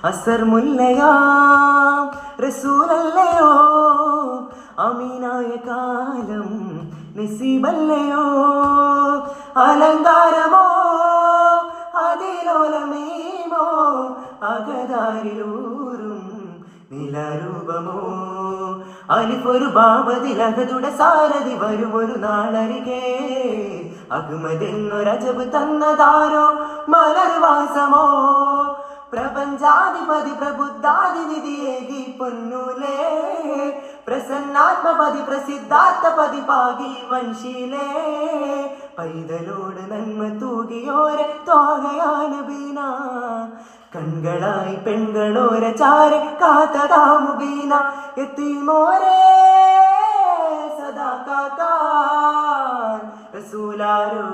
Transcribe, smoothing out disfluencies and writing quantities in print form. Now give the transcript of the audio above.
അസർ മുല്ലയാം റസൂലല്ലയോ, അമീനായ കാലം നസീബല്ലയോ, അലങ്കാരമോ അതിലോലമേമോ, അകതാരിലൂറും നിലരൂപമോ, അലിഫൊരു ബാബതിലകതുടെ സാരഥി വരുമൊരു നാളരികെ, അഹ്മദെന്നൊരജബ് തന്നതാരോ മലർവാസമോ, പ്രപഞ്ചാധിപതി പ്രബുദ്ധാതിനിധിയേകി പൊന്നൂലേ, പ്രസന്നാത്മപതി പ്രസിദ്ധാർത്ഥപതി പാകി വൻശീലേ, പൈതലോട് നന്മ തൂകിയോരെ ത്വാകയാന ബീന, കൺകളായി പെൺകളോര ചാരെ കാത്തതാമുബീന, എത്തിമോരേ സദാ കാക്കാൻ റസൂലാരോ